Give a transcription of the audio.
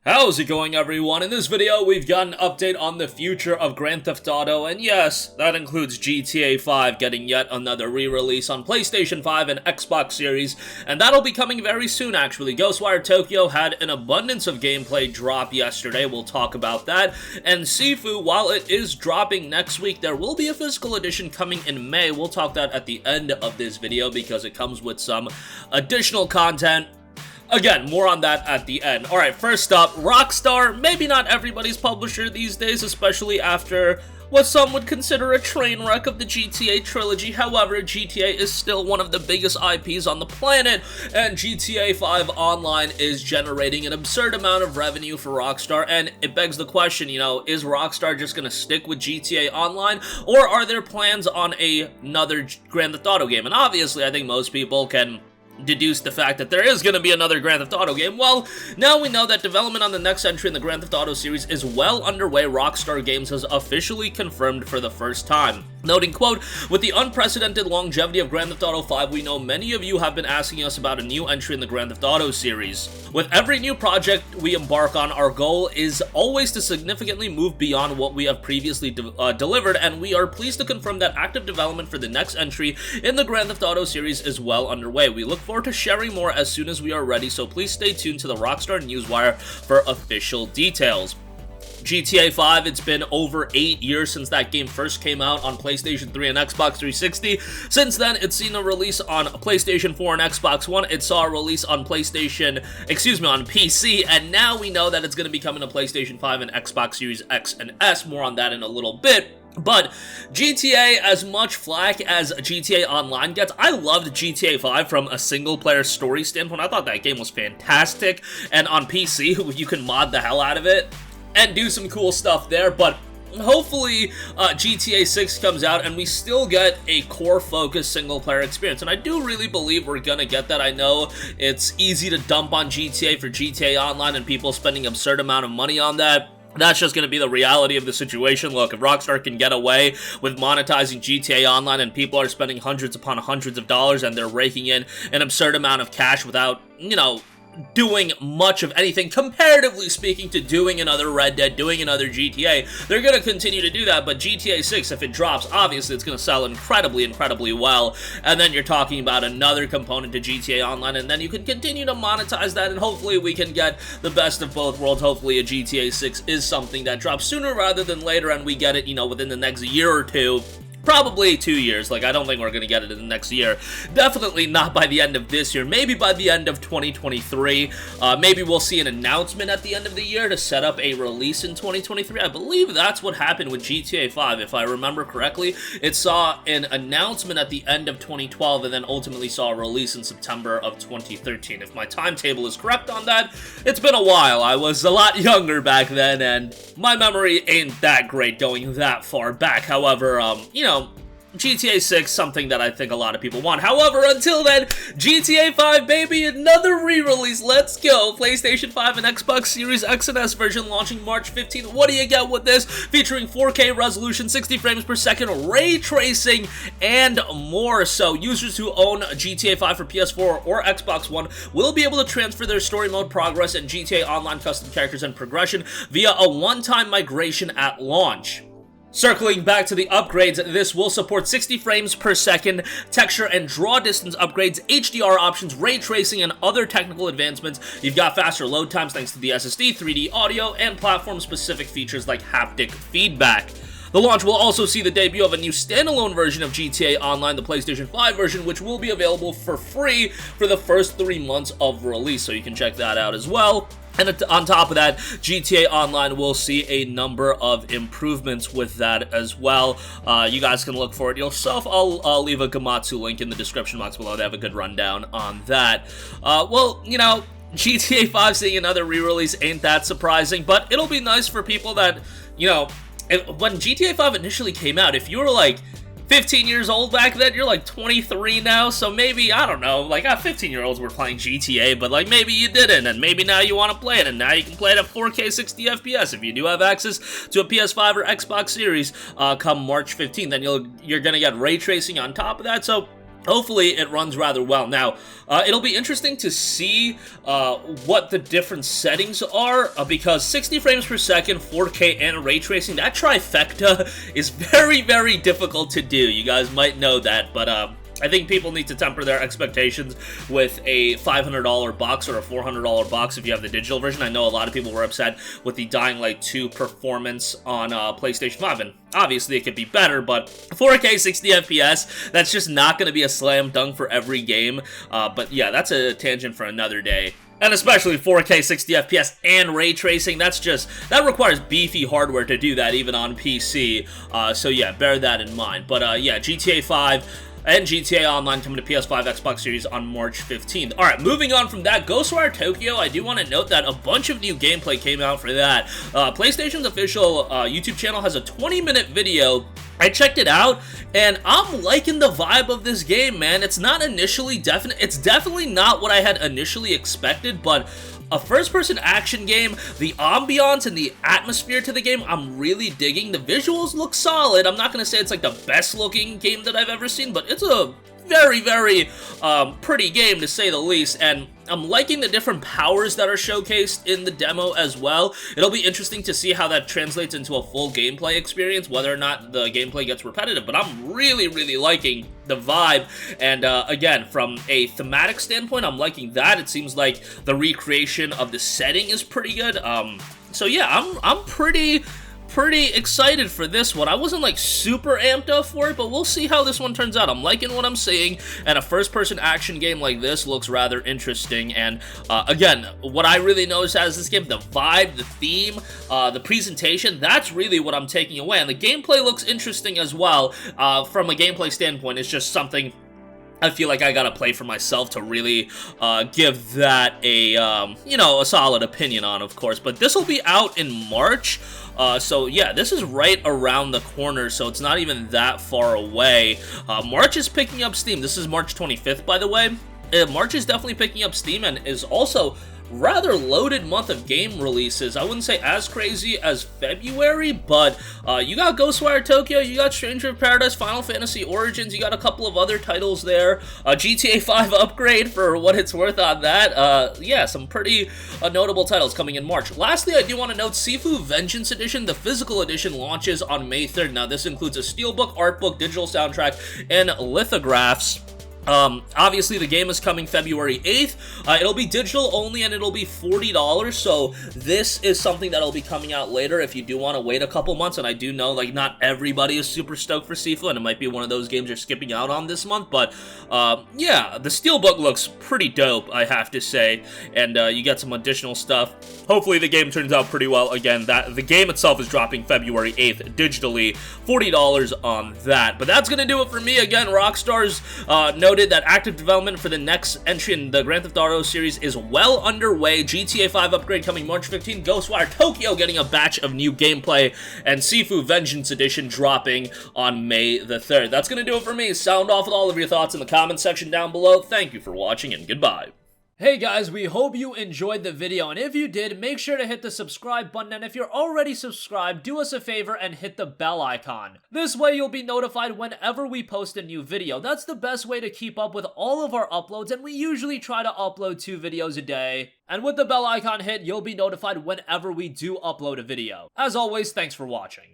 How's it going, everyone? In this video, we've got an update on the future of Grand Theft Auto, and yes, that includes GTA 5 getting yet another re-release on PlayStation 5 and Xbox Series, and that'll be coming very soon, actually. GhostWire Tokyo had an abundance of gameplay drop yesterday, we'll talk about that, and SIFU, while it is dropping next week, there will be a physical edition coming in May. We'll talk that at the end of this video because it comes with some additional content. Again, more on that at the end. Alright, first up, Rockstar, maybe not everybody's publisher these days, especially after what some would consider a train wreck of the GTA trilogy. However, GTA is still one of the biggest IPs on the planet, and GTA 5 Online is generating an absurd amount of revenue for Rockstar, and it begs the question, is Rockstar just gonna stick with GTA Online, or are there plans on another Grand Theft Auto game? And obviously, I think most people can deduce the fact that there is going to be another Grand Theft Auto game. Well, now we know that development on the next entry in the Grand Theft Auto series is well underway. Rockstar Games has officially confirmed for the first time. Noting, quote, "With the unprecedented longevity of Grand Theft Auto 5, we know many of you have been asking us about a new entry in the Grand Theft Auto series. With every new project we embark on, our goal is always to significantly move beyond what we have previously delivered, and we are pleased to confirm that active development for the next entry in the Grand Theft Auto series is well underway. We look forward to sharing more as soon as we are ready, so please stay tuned to the Rockstar Newswire for official details." GTA 5, it's been over 8 years since that game first came out on PlayStation 3 and Xbox 360. Since then, it's seen a release on PlayStation 4 and Xbox One. It saw a release on on PC, and now we know that it's going to be coming to PlayStation 5 and Xbox Series X and S. More on that in a little bit. But GTA, as much flack as GTA Online gets, I loved GTA 5 from a single-player story standpoint. I thought that game was fantastic, and on PC, you can mod the hell out of it and do some cool stuff there, but hopefully GTA 6 comes out and we still get a core-focused single-player experience, and I do really believe we're gonna get that. I know it's easy to dump on GTA for GTA Online and people spending absurd amount of money on that. That's just going to be the reality of the situation. Look, if Rockstar can get away with monetizing GTA Online and people are spending hundreds upon hundreds of dollars and they're raking in an absurd amount of cash without, doing much of anything, comparatively speaking, to doing another Red Dead, doing another GTA, they're going to continue to do that. But GTA 6, if it drops, obviously it's going to sell incredibly, incredibly well, and then you're talking about another component to GTA Online, and then you can continue to monetize that, and hopefully we can get the best of both worlds. Hopefully a GTA 6 is something that drops sooner rather than later, and we get it, within the next year or two. Probably 2 years. I don't think we're going to get it in the next year. Definitely not by the end of this year. Maybe by the end of 2023. Maybe we'll see an announcement at the end of the year to set up a release in 2023. I believe that's what happened with GTA 5, if I remember correctly. It saw an announcement at the end of 2012 and then ultimately saw a release in September of 2013. If my timetable is correct on that, it's been a while. I was a lot younger back then, and my memory ain't that great going that far back. However, GTA 6, something that I think a lot of people want. However, until then, GTA 5, baby, another re-release. Let's go. PlayStation 5 and Xbox Series X and S version launching March 15th. What do you get with this? Featuring 4K resolution, 60 frames per second, ray tracing, and more. So users who own GTA 5 for PS4 or Xbox One will be able to transfer their story mode progress and GTA Online custom characters and progression via a one-time migration at launch. Circling back to the upgrades, this will support 60 frames per second, texture and draw distance upgrades, HDR options, ray tracing, and other technical advancements. You've got faster load times thanks to the SSD, 3D audio, and platform-specific features like haptic feedback. The launch will also see the debut of a new standalone version of GTA Online, the PlayStation 5 version, which will be available for free for the first 3 months of release, so you can check that out as well. And on top of that, GTA Online will see a number of improvements with that as well. You guys can look for it yourself. I'll leave a Gamatsu link in the description box below to have a good rundown on that. GTA 5 seeing another re-release ain't that surprising, but it'll be nice for people that, when GTA 5 initially came out, if you were 15 years old back then, you're 23 now, so maybe, I don't know, 15-year-olds were playing GTA, but maybe you didn't, and maybe now you want to play it, and now you can play it at 4K 60 FPS if you do have access to a PS5 or Xbox Series come March 15th, then you're gonna get ray tracing on top of that, so hopefully it runs rather well. Now, it'll be interesting to see what the different settings are, because 60 frames per second, 4K, and ray tracing, that trifecta is very, very difficult to do. You guys might know that, but I think people need to temper their expectations with a $500 box or a $400 box if you have the digital version. I know a lot of people were upset with the Dying Light 2 performance on PlayStation 5, and obviously it could be better, but 4K 60 FPS, that's just not going to be a slam dunk for every game. But yeah, that's a tangent for another day. And especially 4K 60 FPS and ray tracing, that requires beefy hardware to do that, even on PC. So yeah, bear that in mind. But yeah, GTA 5 and GTA Online coming to PS5, Xbox Series on March 15th. Alright, moving on from that, GhostWire Tokyo, I do want to note that a bunch of new gameplay came out for that. PlayStation's official YouTube channel has a 20-minute video. I checked it out, and I'm liking the vibe of this game, man. It's not initially it's definitely not what I had initially expected, but a first-person action game, the ambiance and the atmosphere to the game, I'm really digging. The visuals look solid. I'm not going to say it's like the best-looking game that I've ever seen, but it's a very, very pretty game, to say the least, and I'm liking the different powers that are showcased in the demo as well. It'll be interesting to see how that translates into a full gameplay experience, whether or not the gameplay gets repetitive, but I'm really, really liking the vibe, and again, from a thematic standpoint, I'm liking that. It seems like the recreation of the setting is pretty good, so yeah, I'm pretty excited for this one. I wasn't like super amped up for it, but we'll see how this one turns out. I'm liking what I'm seeing, and a first-person action game like this looks rather interesting. And again, what I really noticed as this game, the vibe, the theme, the presentation, that's really what I'm taking away. And the gameplay looks interesting as well. From a gameplay standpoint, it's just something I feel like I gotta play for myself to really give that a, you know, a solid opinion on, of course. But this will be out in March. So yeah, this is right around the corner, so it's not even that far away. March is picking up steam. This is March 25th, by the way. March is definitely picking up steam and is also rather loaded month of game releases. I wouldn't say as crazy as February, but you got GhostWire Tokyo, you got Stranger of Paradise, Final Fantasy Origins, you got a couple of other titles there. GTA 5 upgrade for what it's worth on that. Yeah, some pretty notable titles coming in March. Lastly, I do want to note SIFU Vengeance Edition, the physical edition, launches on May 3rd. Now, this includes a steelbook, art book, digital soundtrack, and lithographs. Obviously the game is coming February 8th. It'll be digital only, and it'll be $40, so this is something that'll be coming out later if you do want to wait a couple months, and I do know, like, not everybody is super stoked for SIFU, and it might be one of those games you're skipping out on this month, but, yeah, the steelbook looks pretty dope, I have to say, and, you get some additional stuff. Hopefully the game turns out pretty well. Again, the game itself is dropping February 8th digitally, $40 on that, but that's gonna do it for me. Again, Rockstar's, noted that active development for the next entry in the Grand Theft Auto series is well underway. GTA 5 upgrade coming March 15th, GhostWire Tokyo getting a batch of new gameplay, and SIFU Vengeance Edition dropping on May the 3rd. That's going to do it for me. Sound off with all of your thoughts in the comments section down below. Thank you for watching, and goodbye. Hey guys, we hope you enjoyed the video, and if you did, make sure to hit the subscribe button, and if you're already subscribed, do us a favor and hit the bell icon. This way you'll be notified whenever we post a new video. That's the best way to keep up with all of our uploads, and we usually try to upload 2 videos a day. And with the bell icon hit, you'll be notified whenever we do upload a video. As always, thanks for watching.